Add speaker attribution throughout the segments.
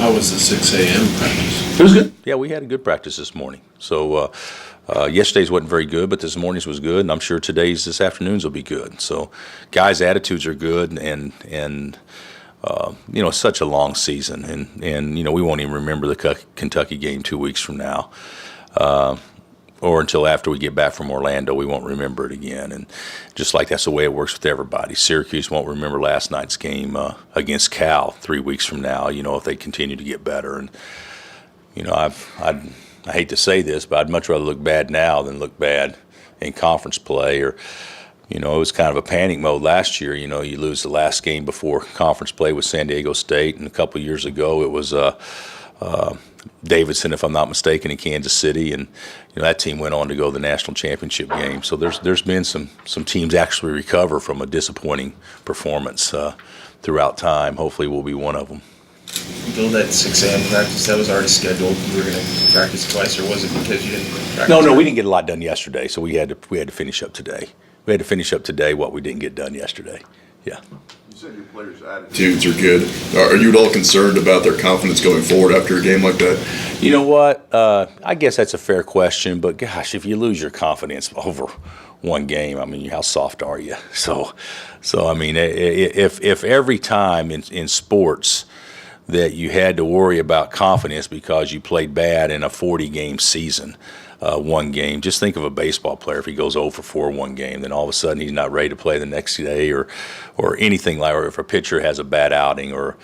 Speaker 1: How was the 6 a.m. practice?
Speaker 2: It was good. Yeah, we had a good practice this morning. So yesterday's wasn't very good, but this morning's was good, and I'm sure this afternoon's will be good. So guys' attitudes are good, and it's such a long season, and we won't even remember the Kentucky game 2 weeks from now. Or until after we get back from Orlando, we won't remember it again. And just like that's the way it works with everybody. Syracuse won't remember last night's game against Cal 3 weeks from now, if they continue to get better. And, I hate to say this, but I'd much rather look bad now than look bad in conference play. Or, it was kind of a panic mode last year. You lose the last game before conference play with San Diego State. And a couple of years ago, it was Davidson, if I'm not mistaken, in Kansas City, and that team went on to go to the national championship game. So there's been some teams actually recover from a disappointing performance throughout time. Hopefully, we'll be one of them.
Speaker 3: Bill, that 6 a.m. practice, that was already scheduled. You were going to practice twice, or was it because you didn't practice?
Speaker 2: No, we didn't get a lot done yesterday, so we had to finish up today. We had to finish up today what we didn't get done yesterday. Yeah.
Speaker 4: You said your players' attitudes are good. Are you at all concerned about their confidence going forward after a game like that?
Speaker 2: You know what? I guess that's a fair question, but gosh, if you lose your confidence over one game, how soft are you? So if every time in sports that you had to worry about confidence because you played bad in a 40-game season, one game. Just think of a baseball player. If he goes 0 for 4 one game, then all of a sudden he's not ready to play the next day, or anything like. Or if a pitcher has a bad outing, or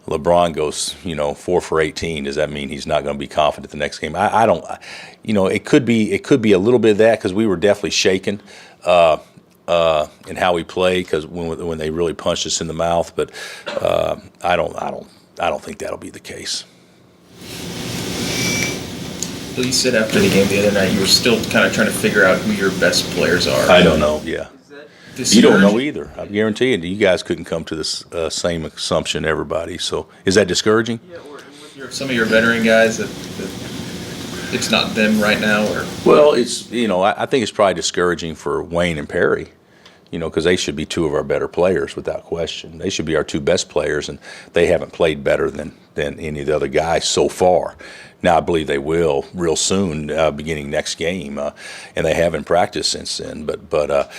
Speaker 2: LeBron goes 4 for 18, does that mean he's not going to be confident the next game? I don't. It could be a little bit of that, because we were definitely shaken in how we played, because when they really punched us in the mouth. But I don't think that'll be the case.
Speaker 3: Bill, you said after the game the other night you were still kind of trying to figure out who your best players are.
Speaker 2: I don't know. Yeah.
Speaker 3: You
Speaker 2: don't know either. I guarantee you guys couldn't come to this same assumption, everybody. So is that discouraging?
Speaker 3: Yeah, or with some of your veteran guys that it's not them right now, or?
Speaker 2: Well, it's I think it's probably discouraging for Wayne and Perry. Because they should be two of our better players without question. They should be our two best players, and they haven't played better than any of the other guys so far. Now I believe they will real soon, beginning next game, and they haven't practiced since then. But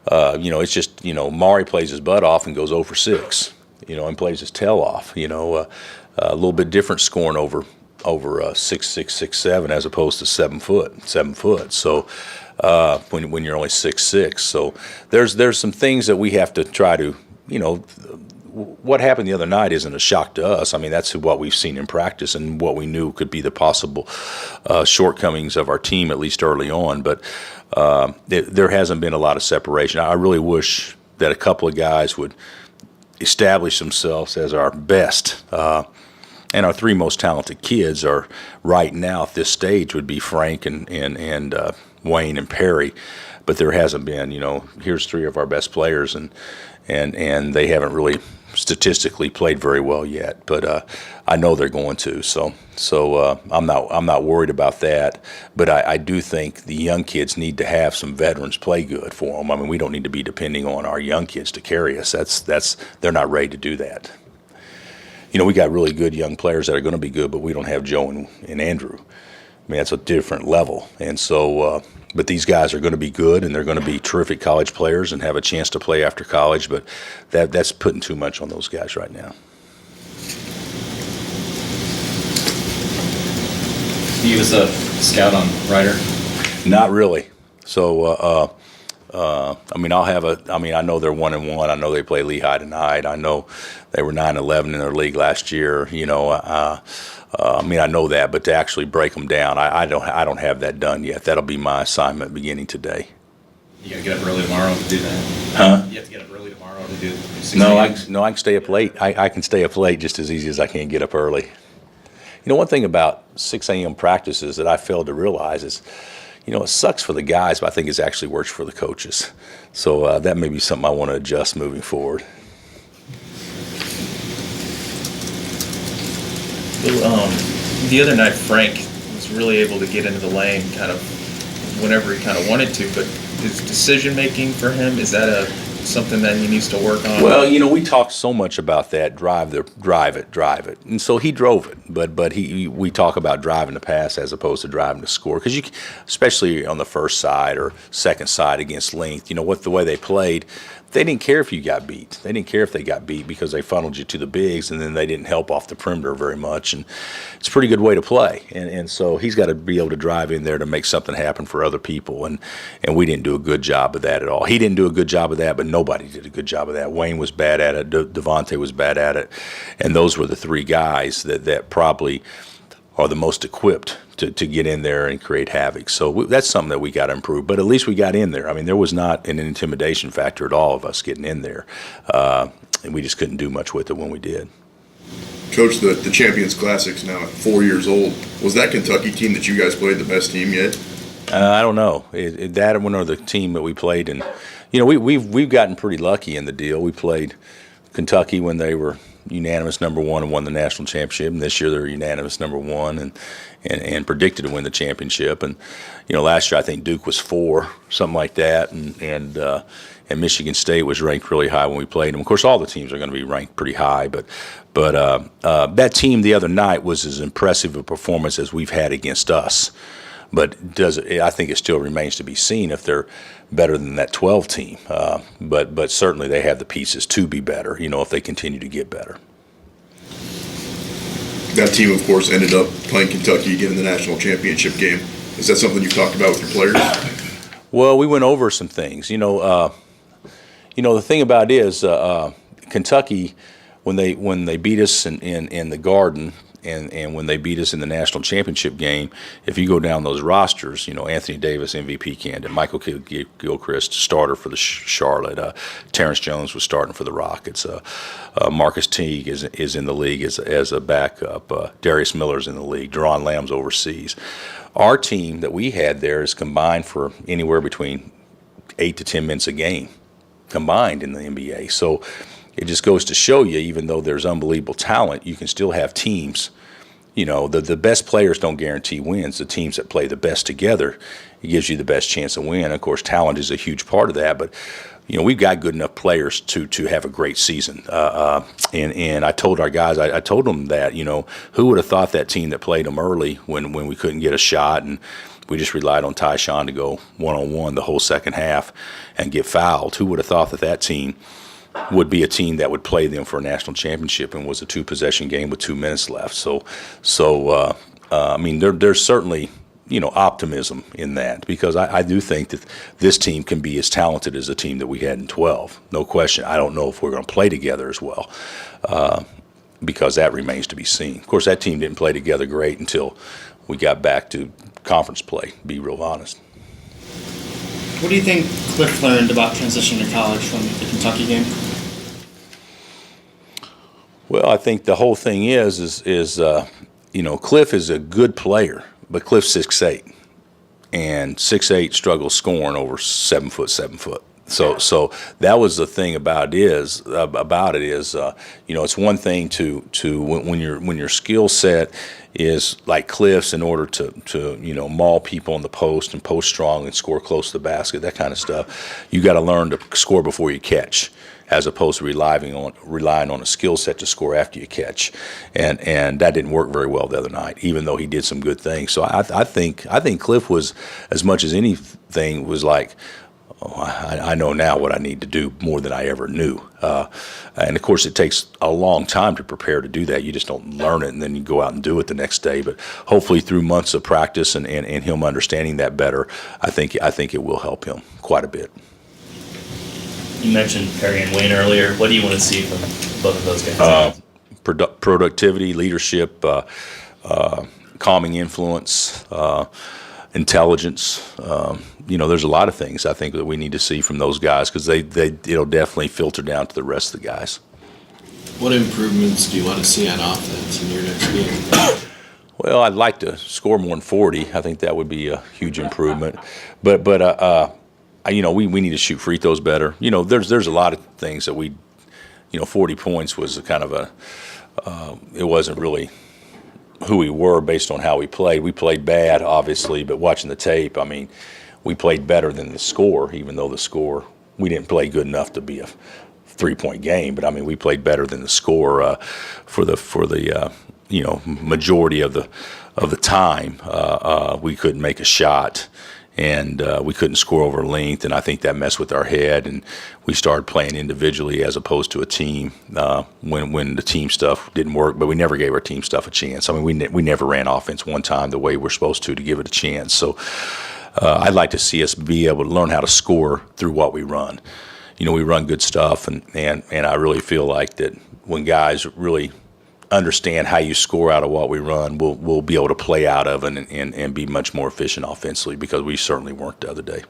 Speaker 2: it's just Maury plays his butt off and goes 0 for 6, and plays his tail off. A little bit different scoring over 6'6", 6'7", as opposed to 7 foot. So. When you're only 6'6", so there's some things that we have to try to, what happened the other night isn't a shock to us. That's what we've seen in practice and what we knew could be the possible shortcomings of our team, at least early on. But there hasn't been a lot of separation. I really wish that a couple of guys would establish themselves as our best. And our three most talented kids are right now at this stage would be Frank and Wayne and Perry, but there hasn't been. Here's three of our best players, and they haven't really statistically played very well yet. But I know they're going to. So I'm not worried about that. But I do think the young kids need to have some veterans play good for them. We don't need to be depending on our young kids to carry us. They're not ready to do that. We got really good young players that are going to be good, but we don't have Joe and Andrew. That's a different level. And so, but these guys are going to be good, and they're going to be terrific college players and have a chance to play after college. But that's putting too much on those guys right now.
Speaker 5: You was a scout on Ryder?
Speaker 2: Not really. So, I'll have I know they're 1-1. I know they play Lehigh tonight. I know they were 9-11 in their league last year. I know that, but to actually break them down, I don't have that done yet. That'll be my assignment beginning today.
Speaker 5: You gotta get up early tomorrow to do that.
Speaker 2: Huh?
Speaker 5: You have to get up early tomorrow to do.
Speaker 2: I can stay up late. I can stay up late just as easy as I can get up early. One thing about 6 a.m. practices that I failed to realize is, it sucks for the guys, but I think it actually works for the coaches. So that may be something I want to adjust moving forward.
Speaker 3: The other night, Frank was really able to get into the lane kind of whenever he kind of wanted to, but his decision making for him, is that something that he needs to work on?
Speaker 2: Well, we talked so much about that drive it, and so he drove it. But we talk about driving the pass as opposed to driving the score because especially on the first side or second side against length. The way they played, they didn't care if you got beat. They didn't care if they got beat because they funneled you to the bigs, and then they didn't help off the perimeter very much. And it's a pretty good way to play. And so he's got to be able to drive in there to make something happen for other people. And we didn't do a good job of that at all. He didn't do a good job of that, but nobody did a good job of that. Wayne was bad at it. Devontae was bad at it. And those were the three guys that probably are the most equipped to get in there and create havoc. So that's something that we got to improve. But at least we got in there. I mean, there was not an intimidation factor at all of us getting in there. And we just couldn't do much with it when we did.
Speaker 4: Coach, the Champions Classic's now at 4 years old. Was that Kentucky team that you guys played the best team yet?
Speaker 2: I don't know. That one or the team that we played in. We've gotten pretty lucky in the deal. We played Kentucky when they were unanimous number one and won the national championship. And this year they're unanimous number one and predicted to win the championship. And last year I think Duke was 4, something like that, and Michigan State was ranked really high when we played them. Of course, all the teams are going to be ranked pretty high, but that team the other night was as impressive a performance as we've had against us. But I think it still remains to be seen if they're better than that 12 team. But certainly they have the pieces to be better, if they continue to get better.
Speaker 4: That team, of course, ended up playing Kentucky again in the national championship game. Is that something you've talked about with your players?
Speaker 2: Well, we went over some things. The thing about it is Kentucky, when they beat us in the Garden, and when they beat us in the national championship game, if you go down those rosters, Anthony Davis, MVP candidate, Michael Gilchrist, starter for the Charlotte, Terrence Jones was starting for the Rockets, Marcus Teague is in the league as a backup, Darius Miller's in the league, Deron Lamb's overseas. Our team that we had there is combined for anywhere between 8 to 10 minutes a game combined in the NBA. So it just goes to show you, even though there's unbelievable talent, you can still have teams. The best players don't guarantee wins. The teams that play the best together, it gives you the best chance to win. Of course, talent is a huge part of that. But we've got good enough players to have a great season. And I told our guys, I told them that who would have thought that team that played them early when we couldn't get a shot and we just relied on Tyshawn to go one-on-one the whole second half and get fouled. Who would have thought that team would be a team that would play them for a national championship and was a 2-possession game with 2 minutes left. So there's certainly, optimism in that because I do think that this team can be as talented as the team that we had in 12. No question. I don't know if we're going to play together as well because that remains to be seen. Of course, that team didn't play together great until we got back to conference play, to be real honest.
Speaker 6: What do you think Cliff learned about transitioning to college from the Kentucky game?
Speaker 2: Well, I think the whole thing is Cliff is a good player, but Cliff's 6'8", and 6'8" struggles scoring over 7 foot. So that was the thing about it is it's one thing to when your skill set is like Cliff's in order to maul people in the post and post strong and score close to the basket, that kind of stuff. You got to learn to score before you catch, as opposed to relying on a skill set to score after you catch, and that didn't work very well the other night, even though he did some good things. So I think Cliff was, as much as anything, was like, I know now what I need to do more than I ever knew. And, of course, it takes a long time to prepare to do that. You just don't learn it and then you go out and do it the next day. But hopefully through months of practice and him understanding that better, I think it will help him quite a bit.
Speaker 7: You mentioned Perry and Wayne earlier. What do you want to see from both of those guys?
Speaker 2: Productivity, leadership, calming influence, intelligence. There's a lot of things I think that we need to see from those guys because it'll definitely filter down to the rest of the guys.
Speaker 1: What improvements do you want to see on offense in your next game?
Speaker 2: Well, I'd like to score more than 40. I think that would be a huge improvement. But we need to shoot free throws better. There's a lot of things that 40 points was a kind of it wasn't really who we were based on how we played. We played bad, obviously, but watching the tape, we played better than the score, even though the score we didn't play good enough to be a 3-point game, but I mean we played better than the score for the majority of the time. We couldn't make a shot, and we couldn't score over length, and I think that messed with our head, and we started playing individually as opposed to a team when the team stuff didn't work. But we never gave our team stuff a chance. I mean, we never ran offense one time the way we're supposed to give it a chance. So I'd like to see us be able to learn how to score through what we run. We run good stuff, and I really feel like that when guys really understand how you score out of what we run, we'll be able to play out of it and be much more efficient offensively, because we certainly weren't the other day.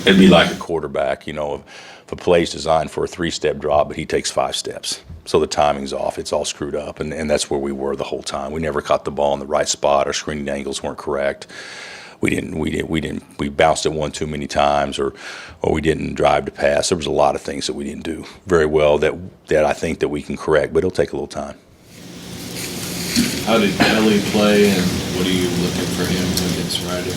Speaker 2: It'd be like a quarterback, if a play's designed for a 3-step drop, but he takes 5 steps. So the timing's off, it's all screwed up, and that's where we were the whole time. We never caught the ball in the right spot, our screening angles weren't correct. We bounced it one too many times, or we didn't drive to pass. There was a lot of things that we didn't do very well that I think that we can correct, but it'll take a little time.
Speaker 1: How did Kelly play, and what are you looking for him against Ryder?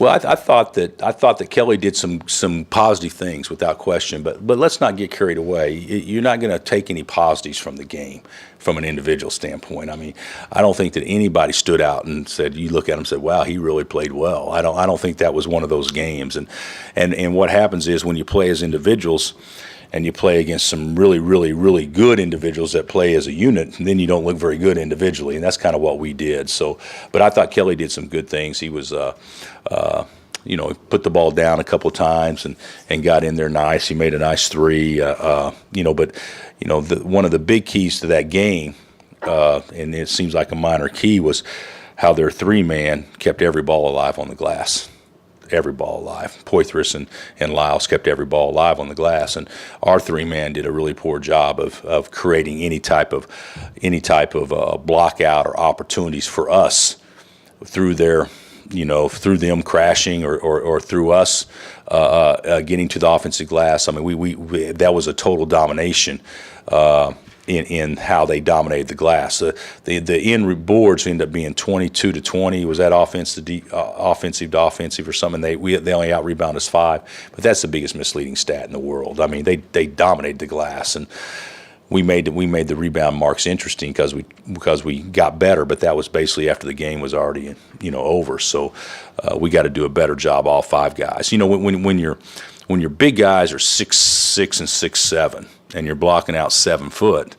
Speaker 2: Well, I thought that Kelly did some positive things without question, but let's not get carried away. You're not going to take any positives from the game from an individual standpoint. I mean, I don't think that anybody stood out and said, you look at him and said, wow, he really played well. I don't think that was one of those games. And what happens is when you play as individuals and you play against some really, really, really good individuals that play as a unit, then you don't look very good individually, and that's kind of what we did. So, but I thought Kelly did some good things. He was, put the ball down a couple of times and got in there nice. He made a nice 3, one of the big keys to that game, and it seems like a minor key, was how their 3-man kept every ball alive on the glass. Every ball alive. Poitras and Lyles kept every ball alive on the glass, and our 3-man did a really poor job of creating any type of block out or opportunities for us through through them crashing or through us getting to the offensive glass. I mean, we that was a total domination in how they dominated the glass. The end boards ended up being 22-20. Was that offensive to offensive or something? They only out rebound us 5, but that's the biggest misleading stat in the world. I mean, they dominated the glass, and we made the rebound marks interesting because we got better, but that was basically after the game was already over. So we got to do a better job, all 5 guys. When your big guys are 6'6" and 6'7", and you're blocking out 7 foot,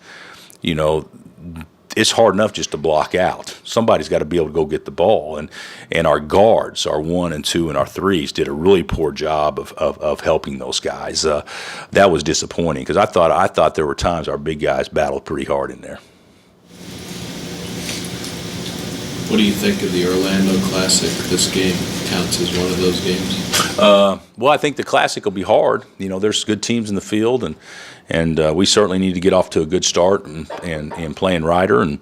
Speaker 2: it's hard enough just to block out. Somebody's got to be able to go get the ball, and our guards, our 1 and 2 and our 3s, did a really poor job of helping those guys. That was disappointing, because I thought there were times our big guys battled pretty hard in there.
Speaker 1: What do you think of the Orlando Classic? This game counts as one of those games?
Speaker 2: Well, I think the Classic will be hard. There's good teams in the field, and we certainly need to get off to a good start and playing Ryder,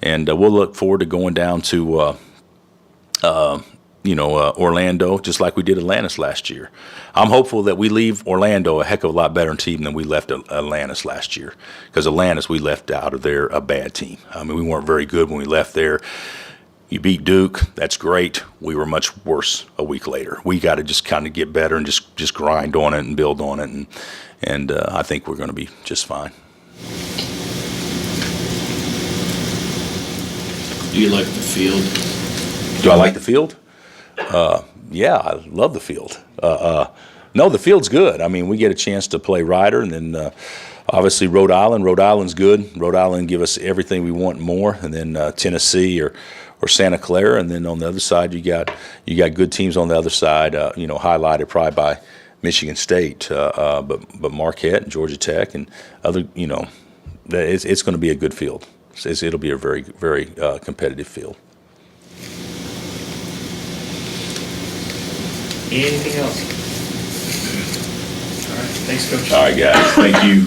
Speaker 2: and we'll look forward to going down to Orlando, just like we did Atlantis last year. I'm hopeful that we leave Orlando a heck of a lot better team than we left Atlantis last year, because Atlantis, we left out of there a bad team. I mean, we weren't very good when we left there. You beat Duke, that's great. We were much worse a week later. We got to just kind of get better and just grind on it and build on it, and I think we're going to be just fine.
Speaker 1: Do you like the field?
Speaker 2: Do I like the field? Yeah, I love the field. No, the field's good. I mean, we get a chance to play Ryder, and then obviously Rhode Island. Rhode Island's good. Rhode Island give us everything we want and more, and then Tennessee or Santa Clara, and then on the other side you got good teams on the other side. Highlighted probably by Michigan State, but Marquette and Georgia Tech and other. It's going to be a good field. It'll be a very, very competitive field.
Speaker 7: Anything else? All right, thanks, Coach.
Speaker 2: All right, guys. Thank you.